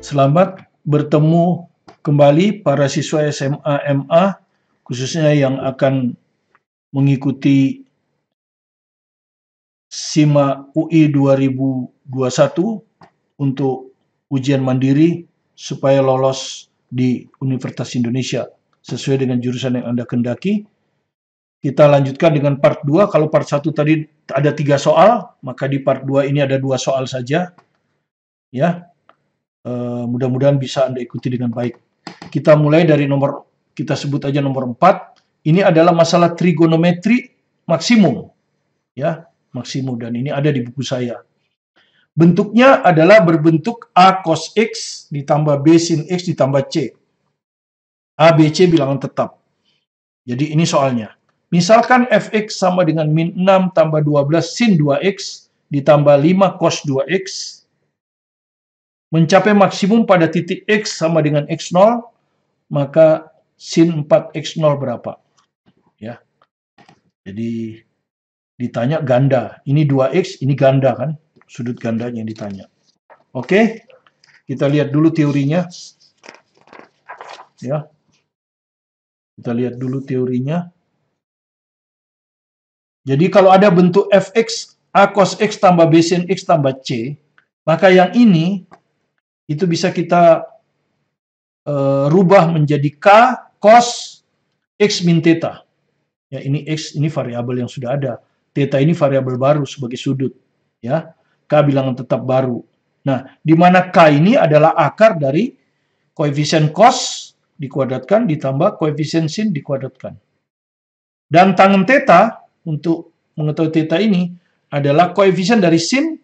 Selamat bertemu kembali para siswa SMA MA, khususnya yang akan mengikuti SIMA UI 2021 untuk ujian mandiri supaya lolos di Universitas Indonesia sesuai dengan jurusan yang Anda kendaki. Kita lanjutkan dengan part 2. Kalau part 1 tadi ada 3 soal, maka di part 2 ini ada 2 soal saja. Ya, mudah-mudahan bisa Anda ikuti dengan baik. Kita mulai dari kita sebut aja nomor 4. Ini adalah masalah trigonometri maksimum. Ya, maksimum, dan ini ada di buku saya. Bentuknya adalah berbentuk A cos X ditambah B sin X ditambah C. A, B, C bilangan tetap. Jadi ini soalnya. Misalkan fx sama dengan min 6 tambah 12 sin 2x ditambah 5 cos 2x mencapai maksimum pada titik x sama dengan x0, maka sin 4x0 berapa? Ya. Jadi ditanya ganda. Ini 2x, ini ganda kan? Sudut gandanya yang ditanya. Oke. Kita lihat dulu teorinya. Ya. Kita lihat dulu teorinya. Jadi kalau ada bentuk fx A cos X tambah B sin X tambah C, maka yang ini itu bisa kita rubah menjadi K cos X min theta. Ya, ini X, ini variabel yang sudah ada. Theta ini variabel baru sebagai sudut. Ya, K bilangan tetap baru. Nah, di mana K ini adalah akar dari koefisien cos dikuadratkan ditambah koefisien sin dikuadratkan. Dan tangen theta, untuk mengetahui theta ini, adalah koefisien dari sin.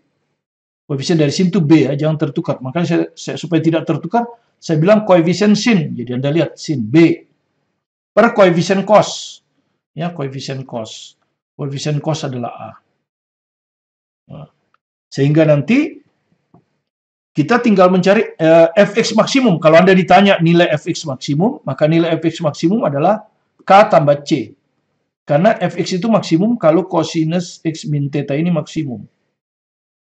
Koefisien dari sin itu B ya, jangan tertukar. Makanya saya supaya tidak tertukar, saya bilang koefisien sin. Jadi Anda lihat sin B per koefisien cos. Ya, koefisien cos. Koefisien cos adalah A. Nah, sehingga nanti kita tinggal mencari fx maksimum. Kalau Anda ditanya nilai fx maksimum, maka nilai fx maksimum adalah K tambah C. Karena fx itu maksimum kalau cosinus x min theta ini maksimum.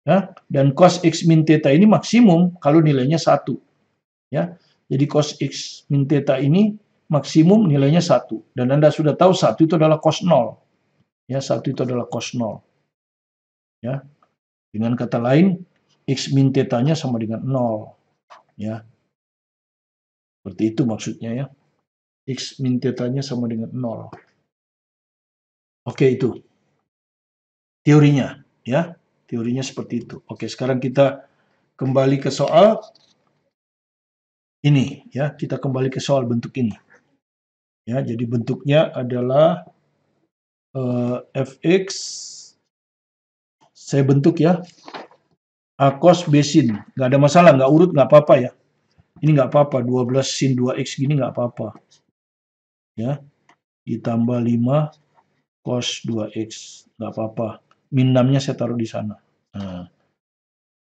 Ya, dan cos x min theta ini maksimum kalau nilainya 1. Ya, jadi cos x min theta ini maksimum nilainya 1. Dan Anda sudah tahu 1 itu adalah cos 0. Ya, 1 itu adalah cos 0. Ya. Dengan kata lain, x min theta-nya sama dengan 0. Ya. Seperti itu maksudnya ya. X min theta-nya sama dengan 0. Oke, itu teorinya ya. Teorinya seperti itu. Oke, sekarang kita kembali ke soal ini ya. Kita kembali ke soal bentuk ini. Ya, jadi bentuknya adalah fx, saya bentuk ya, A cos B sin. Nggak ada masalah, nggak urut, nggak apa-apa ya. Ini nggak apa-apa, 12 sin 2x gini nggak apa-apa. Ya, ditambah 5 cos 2x, nggak apa-apa. Min 6-nya saya taruh di sana. Nah,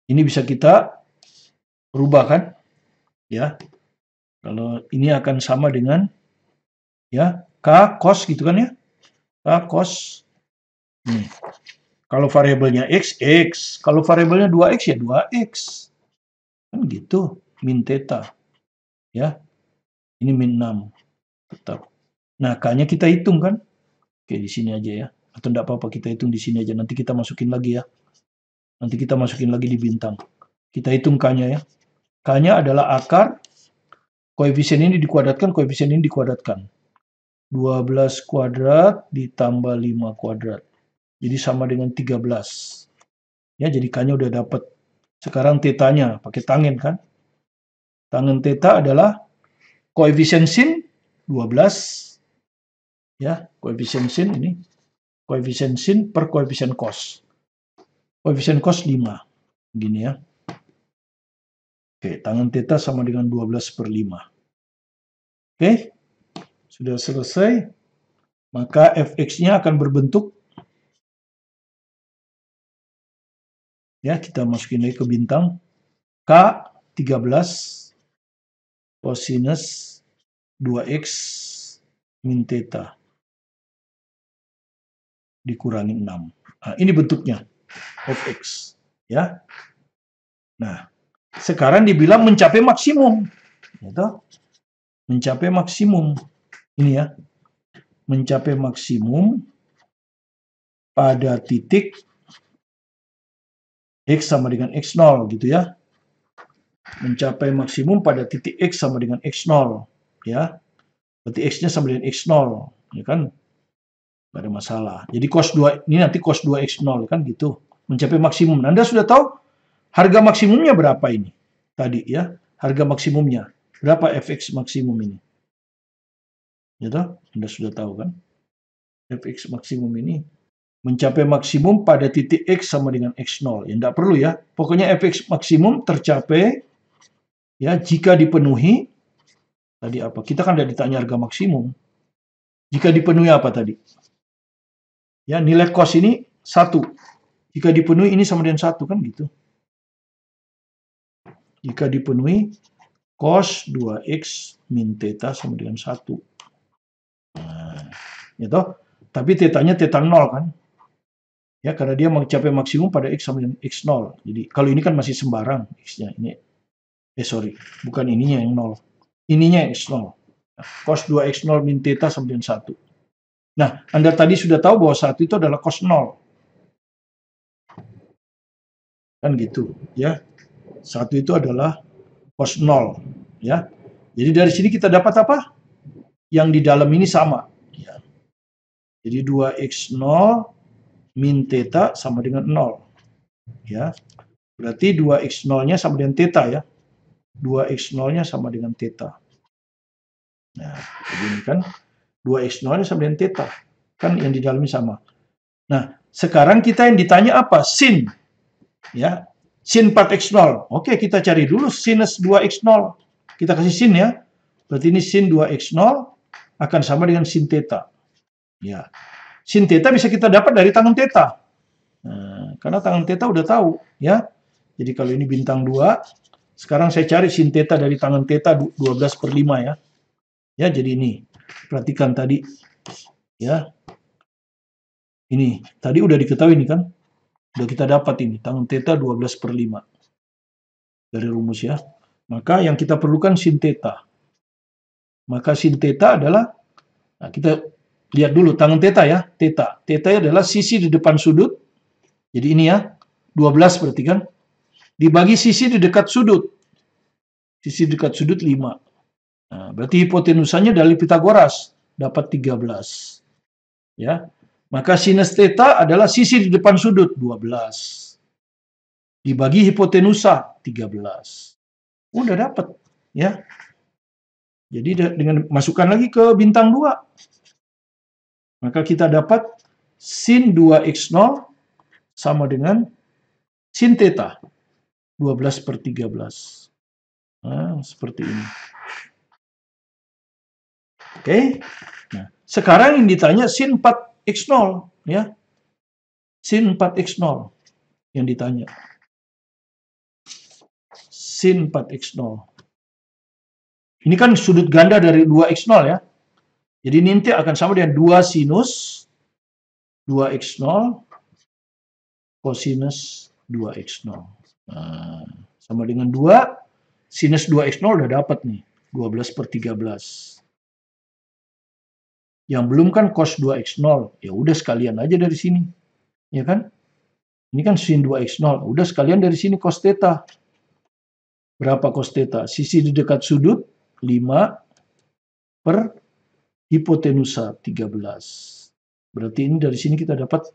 ini bisa kita rubah kan? Ya, kalau ini akan sama dengan ya K cos gitu kan ya? K cos. Nih. Kalau variabelnya x, x. Kalau variabelnya 2x ya 2x. Kan gitu, min theta. Ya, ini min 6. Tetap. Nah, K-nya kita hitung kan? Oke, di sini aja ya. Atau enggak apa-apa, kita hitung di sini aja. Nanti kita masukin lagi ya. Nanti kita masukin lagi di bintang. Kita hitung K-nya ya. K-nya adalah akar, koefisien ini dikuadratkan, koefisien ini dikuadratkan. 12 kuadrat ditambah 5 kuadrat. Jadi sama dengan 13. Ya, jadi K-nya udah dapat. Sekarang θ-nya pakai tangen kan? Tangen θ adalah koefisien sin 12. Ya, koefisien sin ini. Koefisien sin per koefisien cos. Koefisien cos 5. Gini ya. Oke, tangen θ sama dengan 12 per 5. Oke, sudah selesai. Maka fx-nya akan berbentuk. Ya, kita masukin lagi ke bintang. K 13 cosinus 2x min θ dikurangi 6. Nah, ini bentuknya fx. Ya. Nah, Sekarang dibilang mencapai maksimum. Gitu. Mencapai maksimum. Ini ya. Mencapai maksimum pada titik X sama dengan X0 gitu ya. Mencapai maksimum pada titik X sama dengan X0 ya. Berarti X-nya sama dengan X0 ya kan. Gak ada masalah. Jadi cos 2 ini nanti cos 2X0 kan gitu. Mencapai maksimum. Anda sudah tahu harga maksimumnya berapa ini? Tadi ya. Harga maksimumnya. Berapa fx maksimum ini? Gitu. Anda sudah tahu kan? Fx maksimum ini mencapai maksimum pada titik X sama dengan X0. Ya, tidak perlu ya. Pokoknya fx maksimum tercapai ya jika dipenuhi tadi apa? Kita kan tidak ditanya harga maksimum. Jika dipenuhi apa tadi? Ya, nilai cos ini 1. Jika dipenuhi ini sama dengan 1 kan gitu. Jika dipenuhi cos 2x min theta sama dengan 1. Nah, gitu. Tapi tetanya theta 0 kan? Ya, karena dia mencapai maksimum pada X sama dengan X0. Jadi, kalau ini kan masih sembarang X-nya. Ini, sorry, bukan ininya yang 0. Ininya X0. Nah, cos 2X0 min theta sama dengan 1. Nah, Anda tadi sudah tahu bahwa 1 itu adalah cos 0. Kan gitu, ya. 1 itu adalah cos 0. Ya. Jadi, dari sini kita dapat apa? Yang di dalam ini sama. Ya. Jadi, 2X0 min theta sama dengan 0. Ya. Berarti 2x0-nya sama dengan theta ya. 2x0-nya sama dengan theta. Nah, begini kan. 2x0-nya sama dengan theta. Kan yang di dalamnya sama. Nah, sekarang kita yang ditanya apa? Sin. Ya. Sin 4x0. Oke, kita cari dulu sinus 2x0. Kita kasih sin ya. Berarti ini sin 2x0 akan sama dengan sin theta. Ya. Sin theta bisa kita dapat dari tangen theta. Nah, karena tangen theta udah tahu, ya. Jadi kalau ini bintang 2, sekarang saya cari sin theta dari tangen theta 12/5 ya. Ya, jadi ini. Perhatikan tadi. Ya. Ini, tadi udah diketahui ini kan. Udah kita dapat ini, tangen theta 12/5. Dari rumus ya. Maka yang kita perlukan sin theta. Maka sin theta adalah, nah kita lihat dulu tangen theta ya, theta. Theta adalah sisi di depan sudut. Jadi ini ya, 12 berarti kan. Dibagi sisi di dekat sudut. Sisi dekat sudut 5. Nah, berarti hipotenusanya dari Pitagoras dapat 13. Ya. Maka sinus theta adalah sisi di depan sudut 12. Dibagi hipotenusa 13. Udah dapat, ya. Jadi dengan masukkan lagi ke bintang 2. Maka kita dapat sin 2x0 sama dengan sin theta 12/13. Nah, seperti ini. Oke. Nah, sekarang yang ditanya sin 4x0 ya. Sin 4x0 yang ditanya. Sin 4x0. Ini kan sudut ganda dari 2x0 ya. Jadi nanti akan sama dengan 2 sinus 2x0 cosinus 2x0. Nah, sama dengan 2 sinus 2x0 udah dapat nih. 12/13. Yang belum kan cos 2x0. Ya udah sekalian aja dari sini. Ya kan? Ini kan sin 2x0. Udah sekalian dari sini cos theta. Berapa cos theta? Sisi di dekat sudut 5 per hipotenusa 13. Berarti ini dari sini kita dapat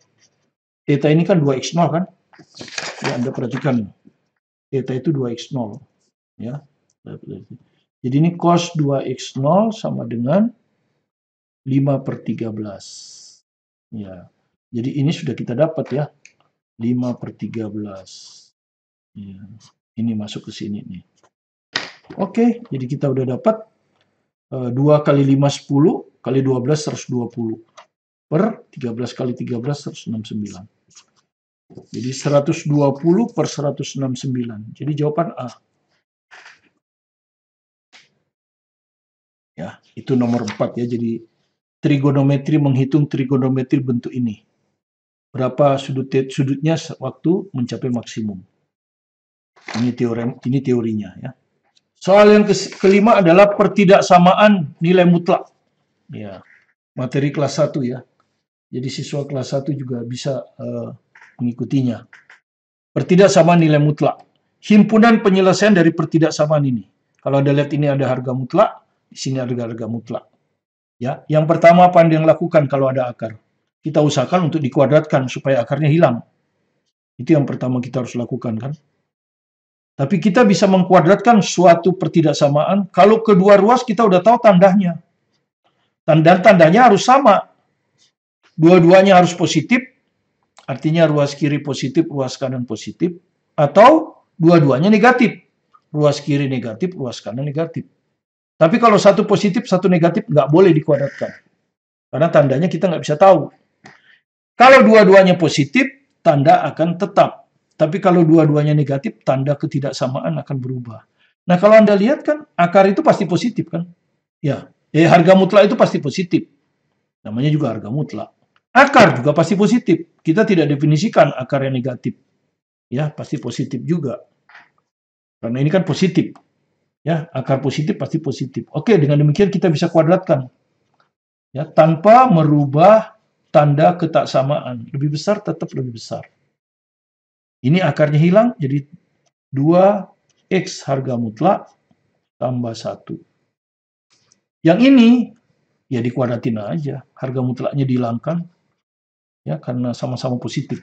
theta ini kan 2x0 kan? Ya, Anda perhatikan. Theta itu 2x0. Ya. Jadi ini cos 2x0 sama dengan 5/13. Ya. Jadi ini sudah kita dapat ya. 5/13. Ya. Ini masuk ke sini nih. Oke, jadi kita udah dapat 2 kali 5 10 kali 12 120 per 13 kali 13 169. Jadi 120/169. Jadi jawaban A. Ya, itu nomor 4 ya. Jadi trigonometri menghitung trigonometri bentuk ini. Berapa sudutnya waktu mencapai maksimum. Ini teorinya ya. Soal yang kelima adalah pertidaksamaan nilai mutlak. Ya, materi kelas 1 ya. Jadi siswa kelas 1 juga bisa mengikutinya. Pertidaksamaan nilai mutlak. Himpunan penyelesaian dari pertidaksamaan ini. Kalau Anda lihat ini ada harga mutlak, di sini ada harga mutlak. Ya, yang pertama apa yang dilakukan kalau ada akar? Kita usahakan untuk dikuadratkan supaya akarnya hilang. Itu yang pertama kita harus lakukan kan. Tapi kita bisa mengkuadratkan suatu pertidaksamaan kalau kedua ruas kita udah tahu tandanya. Tandanya harus sama. Dua-duanya harus positif, artinya ruas kiri positif, ruas kanan positif, atau dua-duanya negatif. Ruas kiri negatif, ruas kanan negatif. Tapi kalau satu positif, satu negatif, nggak boleh dikuadratkan. Karena tandanya kita nggak bisa tahu. Kalau dua-duanya positif, tanda akan tetap. Tapi kalau dua-duanya negatif, tanda ketidaksamaan akan berubah. Nah, kalau Anda lihat kan, akar itu pasti positif kan? Ya, harga mutlak itu pasti positif. Namanya juga harga mutlak. Akar juga pasti positif. Kita tidak definisikan akar yang negatif. Ya, pasti positif juga. Karena ini kan positif. Ya, akar positif pasti positif. Oke, dengan demikian kita bisa kuadratkan. Ya, tanpa merubah tanda ketaksamaan. Lebih besar tetap lebih besar. Ini akarnya hilang, jadi 2x harga mutlak tambah 1. Yang ini, ya dikuadratin aja. Harga mutlaknya dihilangkan, ya karena sama-sama positif.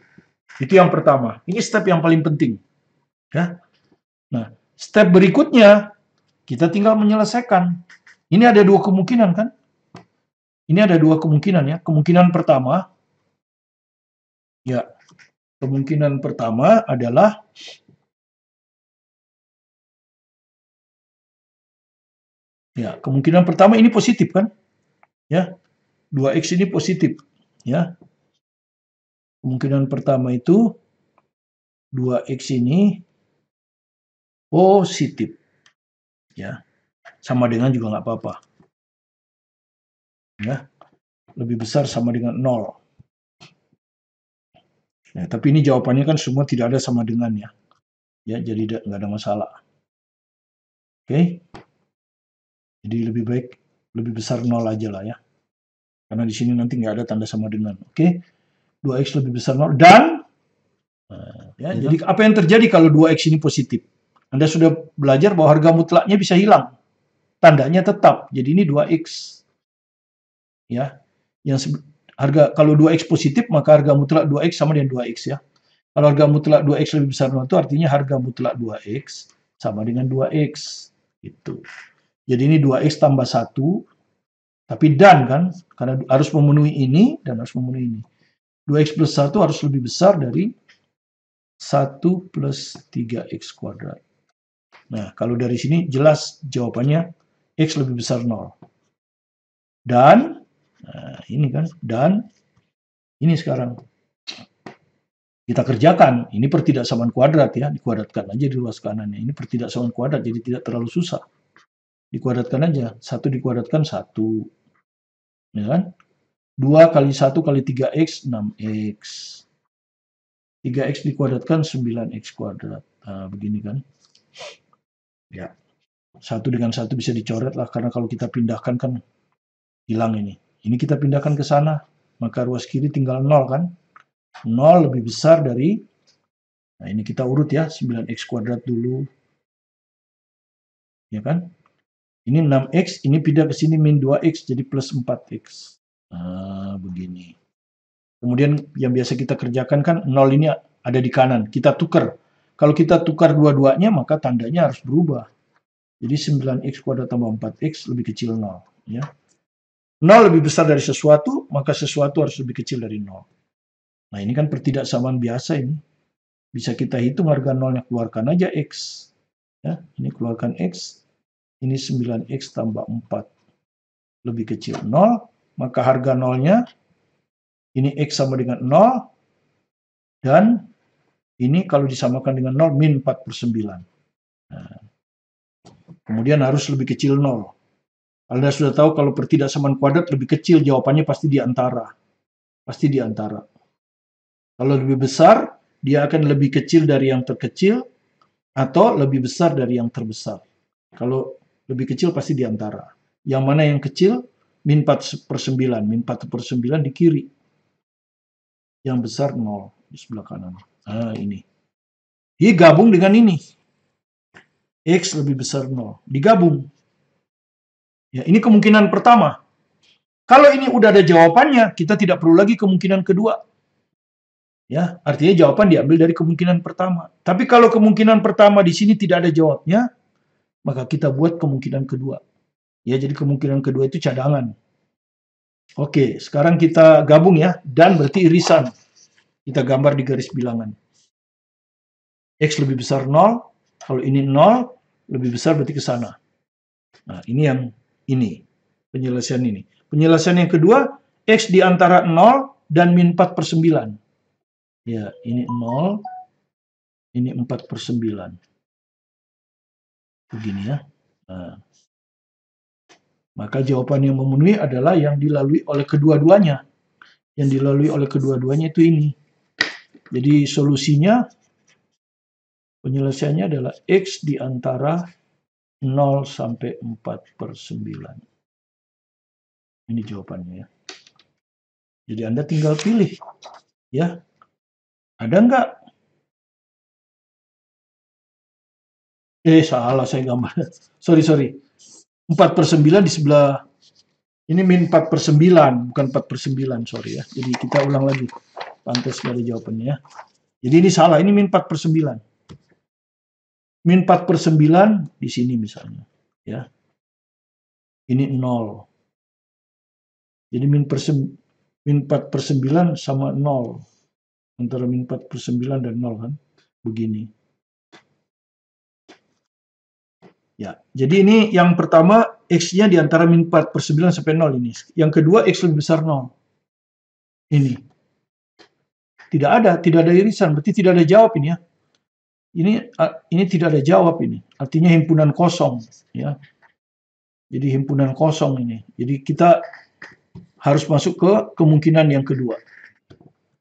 Itu yang pertama. Ini step yang paling penting. Ya. Nah, step berikutnya, kita tinggal menyelesaikan. Ini ada dua kemungkinan kan? Ini ada dua kemungkinan ya. Kemungkinan pertama, ya, kemungkinan pertama adalah ya, kemungkinan pertama ini positif kan? Ya. 2x ini positif, ya. Kemungkinan pertama itu 2x ini positif. Ya. Sama dengan juga nggak apa-apa. Ya. Lebih besar sama dengan 0. Ya, tapi ini jawabannya kan semua tidak ada sama dengannya. Ya, jadi nggak ada masalah. Oke. Jadi lebih baik lebih besar 0 aja lah ya. Karena di sini nanti nggak ada tanda sama dengan. Oke. 2x lebih besar 0 dan ya, jadi apa yang terjadi kalau 2x ini positif? Anda sudah belajar bahwa harga mutlaknya bisa hilang. Tandanya tetap. Jadi ini 2x. Ya. Yang harga kalau 2x positif maka harga mutlak 2x sama dengan 2x ya. Kalau harga mutlak 2x lebih besar 0 itu artinya harga mutlak 2x sama dengan 2x. Itu. Jadi ini 2x tambah 1, tapi dan kan, karena harus memenuhi ini dan harus memenuhi ini. 2x plus 1 harus lebih besar dari 1 plus 3x kuadrat. Nah, kalau dari sini jelas jawabannya x lebih besar 0. Dan, nah ini kan, dan ini sekarang. Kita kerjakan, ini pertidaksamaan kuadrat ya, dikuadratkan aja di ruas kanannya. Ini pertidaksamaan kuadrat, jadi tidak terlalu susah. Dikuadratkan aja, 1 dikuadratkan 1. Ya kan? 2 kali 1 kali 3x, 6x. 3x dikuadratkan 9x kuadrat. Nah, begini kan. Ya. 1 dengan 1 bisa dicoret lah, karena kalau kita pindahkan kan hilang ini. Ini kita pindahkan ke sana, maka ruas kiri tinggal 0 kan. 0 lebih besar dari, nah ini kita urut ya, 9x kuadrat dulu. Ya kan? Ini 6x, ini pindah ke sini min 2x, jadi plus 4x. Nah, begini. Kemudian yang biasa kita kerjakan kan 0 ini ada di kanan. Kita tukar. Kalau kita tukar dua-duanya, maka tandanya harus berubah. Jadi 9x kuadrat tambah 4x lebih kecil 0. Ya. 0 lebih besar dari sesuatu, maka sesuatu harus lebih kecil dari 0. Nah, ini kan pertidaksamaan biasa ini. Bisa kita hitung harga 0-nya, keluarkan aja x. Ya, ini keluarkan x. Ini 9x tambah 4. Lebih kecil 0. Maka harga 0-nya, ini x sama dengan 0. Dan ini kalau disamakan dengan 0, min 4/9. Nah, kemudian harus lebih kecil 0. Anda sudah tahu kalau pertidaksamaan kuadrat lebih kecil, jawabannya pasti di antara. Pasti di antara. Kalau lebih besar, dia akan lebih kecil dari yang terkecil, Atau lebih besar dari yang terbesar. Kalau lebih kecil pasti di antara. Yang mana yang kecil? Min 4/9. Min 4/9 di kiri. Yang besar 0 di sebelah kanan. Nah, ini. Digabung dengan ini. X lebih besar 0. Digabung. Ya, ini kemungkinan pertama. Kalau ini udah ada jawabannya, kita tidak perlu lagi kemungkinan kedua. Ya, artinya jawaban diambil dari kemungkinan pertama. Tapi kalau kemungkinan pertama di sini tidak ada jawabnya, maka kita buat kemungkinan kedua. Ya, jadi kemungkinan kedua itu cadangan. Oke, sekarang kita gabung ya. Dan berarti irisan. Kita gambar di garis bilangan. X lebih besar 0. Kalau ini 0, lebih besar berarti ke sana. Nah, ini yang ini. Penyelesaian ini. Penyelesaian yang kedua, X di antara 0 dan min 4/9. Ya, ini 0, ini 4/9. Begini ya. Nah, maka jawaban yang memenuhi adalah yang dilalui oleh kedua-duanya. Yang dilalui oleh kedua-duanya itu ini. Jadi solusinya, penyelesaiannya adalah X di antara 0 sampai 4/9. Ini jawabannya ya. Jadi Anda tinggal pilih. Ya. Ada nggak? Salah saya gambar. Sorry. 4/9 di sebelah. Ini min 4/9, bukan 4/9, sorry ya. Jadi kita ulang lagi. Pantas dari jawabannya ya. Jadi ini salah, ini min 4/9. Min 4/9 di sini misalnya. Ya. Ini 0. Jadi min 4/9 sama 0. Antara min 4/9 dan 0 kan. Begini. Ya, jadi ini yang pertama X-nya di antara min 4/9 sampai 0 ini. Yang kedua X lebih besar 0. Ini. Tidak ada irisan, berarti tidak ada jawab ini ya. Ini tidak ada jawab ini. Artinya himpunan kosong ya. Jadi himpunan kosong ini. Jadi kita harus masuk ke kemungkinan yang kedua.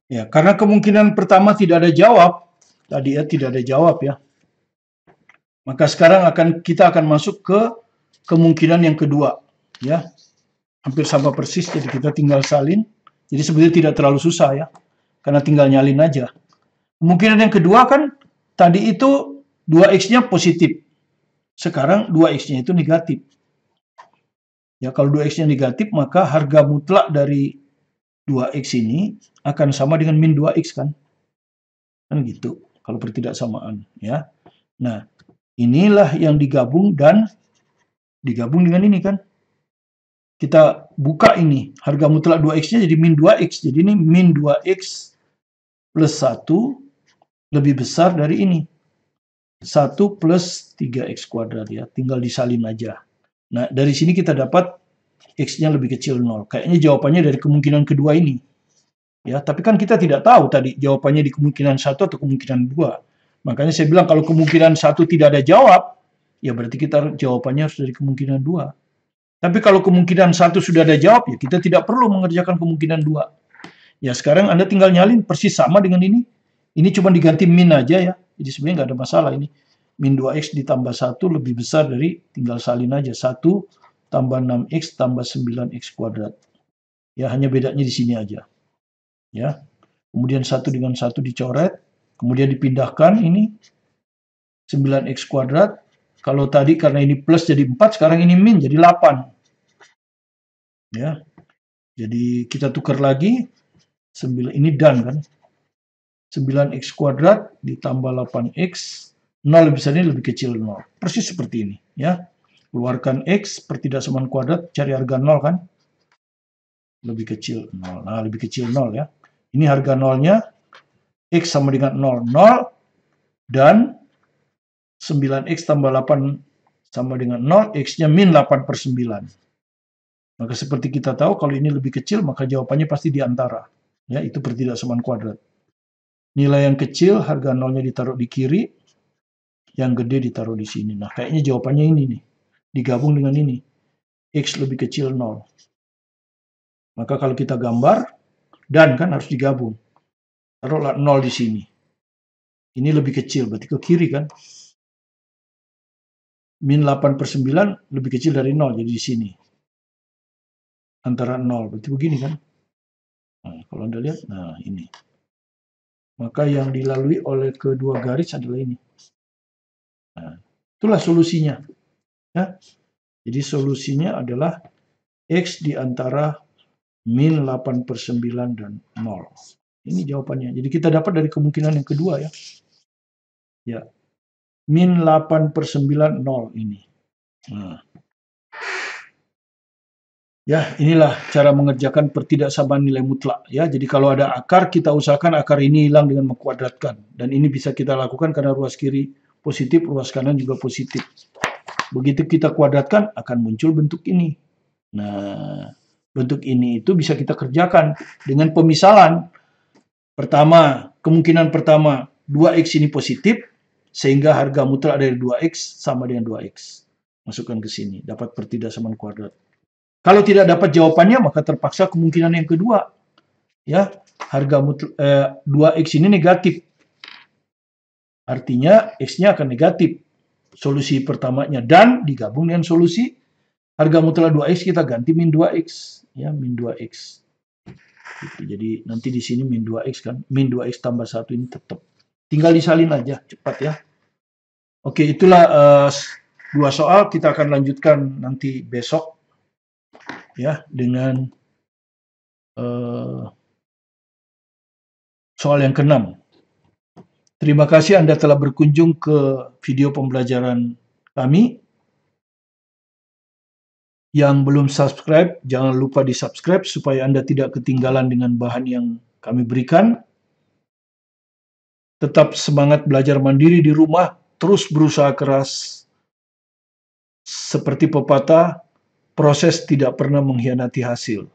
Ya, karena kemungkinan pertama tidak ada jawab, tadi ya tidak ada jawab ya. Maka sekarang kita akan masuk ke kemungkinan yang kedua, ya. Hampir sama persis, jadi kita tinggal salin. Jadi sebetulnya tidak terlalu susah ya, karena tinggal nyalin aja. Kemungkinan yang kedua kan, tadi itu 2X-nya positif. Sekarang 2X-nya itu negatif. Ya, kalau 2X-nya negatif, maka harga mutlak dari 2X ini akan sama dengan min 2X kan. Kan gitu, kalau pertidaksamaan ya. Nah, inilah yang digabung dan digabung dengan ini kan. Kita buka ini, harga mutlak 2X-nya jadi min 2X. Jadi ini min 2X plus 1 lebih besar dari ini. 1 plus 3X kuadrat ya, tinggal disalin aja. Nah, dari sini kita dapat X-nya lebih kecil 0. Kayaknya jawabannya dari kemungkinan kedua ini. Ya, tapi kan kita tidak tahu tadi jawabannya di kemungkinan 1 atau kemungkinan 2. Makanya saya bilang kalau kemungkinan 1 tidak ada jawab, ya berarti kita jawabannya harus dari kemungkinan 2. Tapi kalau kemungkinan 1 sudah ada jawab, ya kita tidak perlu mengerjakan kemungkinan 2. Ya sekarang Anda tinggal nyalin persis sama dengan ini. Ini cuma diganti min aja ya. Jadi sebenarnya nggak ada masalah ini. Min 2X ditambah 1 lebih besar dari, tinggal salin aja. 1 tambah 6X tambah 9X kuadrat. Ya hanya bedanya di sini aja. Ya. Kemudian 1 dengan 1 dicoret. Kemudian dipindahkan ini. 9X kuadrat. Kalau tadi karena ini plus jadi 4, sekarang ini min jadi 8. Ya. Jadi kita tukar lagi. 9, ini dan kan. 9X kuadrat ditambah 8X. 0 lebih besar ini lebih kecil 0. Persis seperti ini. Ya. Keluarkan X pertidaksamaan kuadrat. Cari harga 0 kan. Lebih kecil 0. Nah, lebih kecil 0 ya. Ini harga 0-nya. X sama dengan 0. 0. Dan 9X tambah 8 sama dengan 0, X-nya min 8/9. Maka seperti kita tahu, kalau ini lebih kecil, maka jawabannya pasti di antara. Ya, itu pertidaksamaan kuadrat. Nilai yang kecil, harga 0-nya ditaruh di kiri, yang gede ditaruh di sini. Nah, kayaknya jawabannya ini nih. Digabung dengan ini. X lebih kecil 0. Maka kalau kita gambar, dan kan harus digabung. Taruhlah 0 di sini. Ini lebih kecil, berarti ke kiri kan. min 8/9 lebih kecil dari 0, jadi di sini. Antara 0, berarti begini kan. Nah, kalau Anda lihat, nah ini. Maka yang dilalui oleh kedua garis adalah ini. Nah, itulah solusinya. Ya. Jadi solusinya adalah X di antara min 8/9 dan 0. Ini jawabannya. Jadi kita dapat dari kemungkinan yang kedua ya. Ya. Min 8/9, 0 ini. Nah. Ya, inilah cara mengerjakan pertidaksamaan nilai mutlak ya. Jadi kalau ada akar, kita usahakan akar ini hilang dengan mengkuadratkan. Dan ini bisa kita lakukan karena ruas kiri positif, ruas kanan juga positif. Begitu kita kuadratkan, akan muncul bentuk ini. Nah, bentuk ini itu bisa kita kerjakan dengan pemisalan. Pertama, kemungkinan pertama, 2x ini positif, sehingga harga mutlak dari 2x sama dengan 2x. Masukkan ke sini, dapat pertidaksamaan kuadrat. Kalau tidak dapat jawabannya, maka terpaksa kemungkinan yang kedua. Ya, harga 2x ini negatif. Artinya, x-nya akan negatif. Solusi pertamanya. Dan digabung dengan solusi harga mutlak 2x, kita ganti min 2x. Ya, min 2x. Gitu. Jadi, nanti di sini min 2x kan. Min 2x tambah 1 ini tetap. Tinggal disalin aja, cepat ya. Oke, itulah 2 soal. Kita akan lanjutkan nanti besok. Ya, dengan soal yang ke-6. Terima kasih Anda telah berkunjung ke video pembelajaran kami. Yang belum subscribe, jangan lupa di-subscribe supaya Anda tidak ketinggalan dengan bahan yang kami berikan. Tetap semangat belajar mandiri di rumah, terus berusaha keras. Seperti pepatah, proses tidak pernah mengkhianati hasil.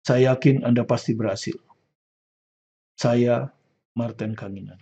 Saya yakin Anda pasti berhasil. Saya Martin Kanginan.